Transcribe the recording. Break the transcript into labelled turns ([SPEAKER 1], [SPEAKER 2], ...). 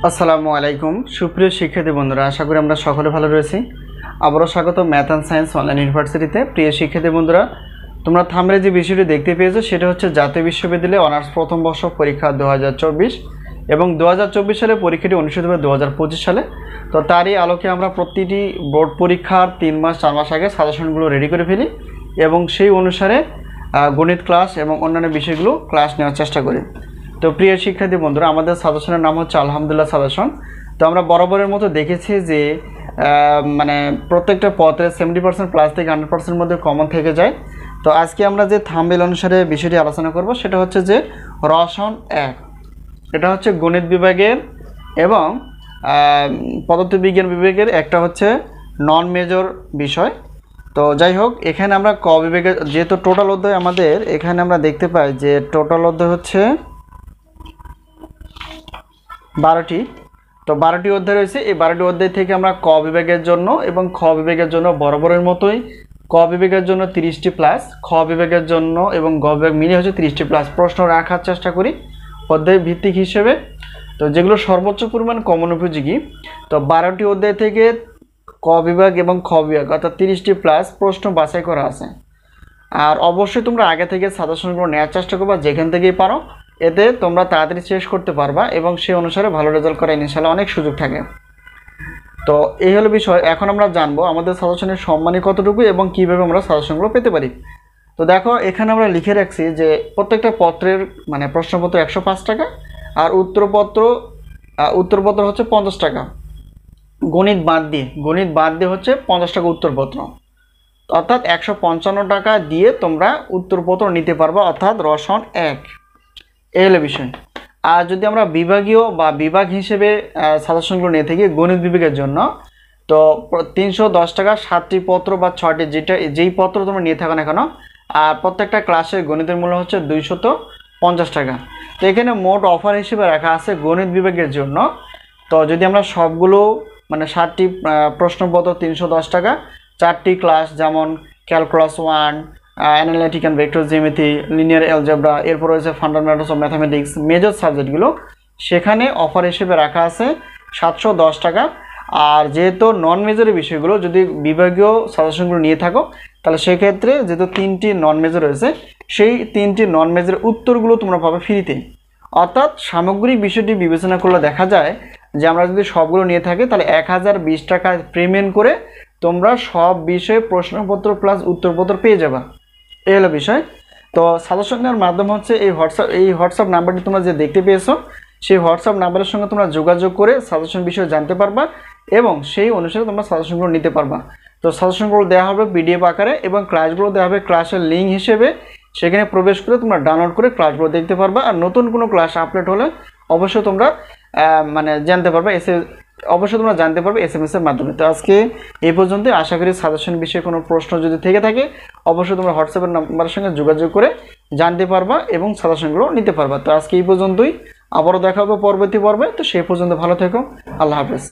[SPEAKER 1] আসসালামু আলাইকুম সুপ্রিয় শিক্ষার্থী বন্ধুরা, আশা করি আমরা সকলে ভালো রয়েছি। আবারও স্বাগত ম্যাথ অ্যান্ড সায়েন্স অনলাইন ইউনিভার্সিটিতে। প্রিয় শিক্ষার্থী বন্ধুরা, তোমরা থাম্বনেলে যে বিষয়টি দেখতে পেয়েছো সেটা হচ্ছে জাতীয় বিশ্ববিদ্যালয়ে অনার্স প্রথম বর্ষ পরীক্ষা 2024 এবং 2024 সালে পরীক্ষাটি অনুষ্ঠিত হবে 2025 সালে। তো তারই আলোকে আমরা প্রতিটি বোর্ড পরীক্ষার 3 মাস 4 মাস আগে সাজেশনগুলো রেডি করে ফেলি এবং সেই অনুসারে গণিত ক্লাস এবং অন্যান্য বিষয়গুলো ক্লাস নেওয়ার চেষ্টা করি। তো প্রিয় শিক্ষার্থী বন্ধুরা, আমাদের সাজেশনের নাম হচ্ছে আলহামদুলিল্লাহ সাজেশন। তো আমরা বরাবরের মতো দেখেছি যে মানে প্রত্যেকটা পত্রে 70% প্লাস থেকে 100% মধ্যে কমন থেকে যায়। তো আজকে আমরা যে থাম্বনেল অনুসারে বিষয়টি আলোচনা করব সেটা হচ্ছে যে রসায়ন 1, এটা হচ্ছে গণিত বিভাগের এবং পদার্থবিজ্ঞান বিভাগের একটা হচ্ছে নন মেজর বিষয়। তো যাই হোক, এখানে আমরা ক বিভাগের যেহেতু টোটাল অধ্যায় আমাদের এখানে আমরা দেখতে পাই যে টোটাল অধ্যায় হচ্ছে 12টি। তো 12টি অধ্যায় রয়েছে। এই 12টি অধ্যায় থেকে আমরা ক বিভাগের জন্য এবং খ বিভাগের জন্য বরাবরের মতোই ক বিভাগের জন্য 30টি প্লাস, খ বিভাগের জন্য এবং গ বিভাগ মিলে হচ্ছে 30টি প্লাস প্রশ্ন রাখার চেষ্টা করি অধ্যায় ভিত্তিক হিসেবে। তো যেগুলো সর্বোচ্চ পরিমাণ কমন উপযোগী। তো 12টি অধ্যায় থেকে ক বিভাগ এবং খ বিভাগ অর্থাৎ 30টি প্লাস প্রশ্ন বাছাই করা আছে। আর অবশ্যই তোমরা আগে থেকে সাজেশনগুলো নেওয়ার চেষ্টা করবা যেখান থেকেই পারো, এতে তোমরা তাড়াতাড়ি শেষ করতে পারবা এবং সেই অনুসারে ভালো রেজাল্ট করার ইনশাআল্লাহ অনেক সুযোগ থাকে। তো এই হলো বিষয়। এখন আমরা জানবো আমাদের সাজেশনের সম্মানী কতটুকু এবং কীভাবে আমরা সাজেশনগুলো পেতে পারি। তো দেখো, এখানে আমরা লিখে রাখছি যে প্রত্যেকটা পত্রের মানে প্রশ্নপত্র 105 টাকা আর উত্তরপত্র হচ্ছে 50 টাকা। গণিত বাদ দিয়ে হচ্ছে 50 টাকা উত্তরপত্র, অর্থাৎ 155 টাকা দিয়ে তোমরা উত্তরপত্র নিতে পারবা, অর্থাৎ রসায়ন 1। এই হলো বিষয়। আর যদি আমরা বিভাগীয় বা বিভাগ হিসেবে সাজেশনগুলো নিয়ে থাকি গণিত বিভাগের জন্য, তো 310 টাকা 7টি পত্র বা 6টি যেই পত্র তোমরা নিয়ে থাকো না কেন, আর প্রত্যেকটা ক্লাসের গণিতের মূল্য হচ্ছে 250 টাকা। তো এখানে মোট অফার হিসেবে রাখা আছে গণিত বিভাগের জন্য। তো যদি আমরা সবগুলো মানে 7টি প্রশ্নপত্র 310 টাকা, 4টি ক্লাস যেমন calculus 1, analytic and vector geometry, linear algebra, এরপর রয়েছে ফান্ডামেন্টালস অফ ম্যাথামেটিক্স, মেজর সাবজেক্টগুলো, সেখানে অফার হিসেবে রাখা আছে 710 টাকা। আর যেহেতু নন মেজরের বিষয়গুলো যদি বিভাগীয় সাজেশনগুলো নিয়ে থাকো তাহলে সেক্ষেত্রে যেহেতু 3টি নন মেজর রয়েছে সেই 3টি নন মেজরের উত্তরগুলো তোমরা পাবে ফ্রিতে। অর্থাৎ সামগ্রিক বিষয়টি বিবেচনা করলে দেখা যায় যে আমরা যদি সবগুলো নিয়ে থাকি তাহলে 1020 টাকা পেমেন্ট করে তোমরা সব বিষয়ে প্রশ্নপত্র প্লাস উত্তরপত্র পেয়ে যাবা। এই হলো বিষয়। তো সাজেশনের মাধ্যম হচ্ছে এই হোয়াটসঅ্যাপ নাম্বারটি তোমরা যে দেখতে পেয়েছো সেই হোয়াটসঅ্যাপ নাম্বারের সঙ্গে তোমরা যোগাযোগ করে সাজেশন বিষয়ে জানতে পারবা এবং সেই অনুসারে তোমরা সাজেশনগুলো নিতে পারবা। তো সাজেশনগুলো দেওয়া হবে পিডিএফ আকারে এবং ক্লাসগুলো দেওয়া হবে ক্লাসের লিঙ্ক হিসেবে। সেখানে প্রবেশ করে তোমরা ডাউনলোড করে ক্লাসগুলো দেখতে পারবা। আর নতুন কোনো ক্লাস আপলোড হলে অবশ্যই তোমরা জানতে পারবে SMS এর মাধ্যমে। তো আজকে এই পর্যন্ত। আশা করি সাজেশন বিষয়ে কোনো প্রশ্ন যদি থেকে থাকে অবশ্যই তোমরা হোয়াটসঅ্যাপের নাম্বারের সঙ্গে যোগাযোগ করে জানতে পারবা এবং সাজেশনগুলো নিতে পারবা। তো আজকে এই পর্যন্তই, আবারও দেখা হবে পরবর্তী পর্বে। তো সেই পর্যন্ত ভালো থেকো, আল্লাহ হাফেজ।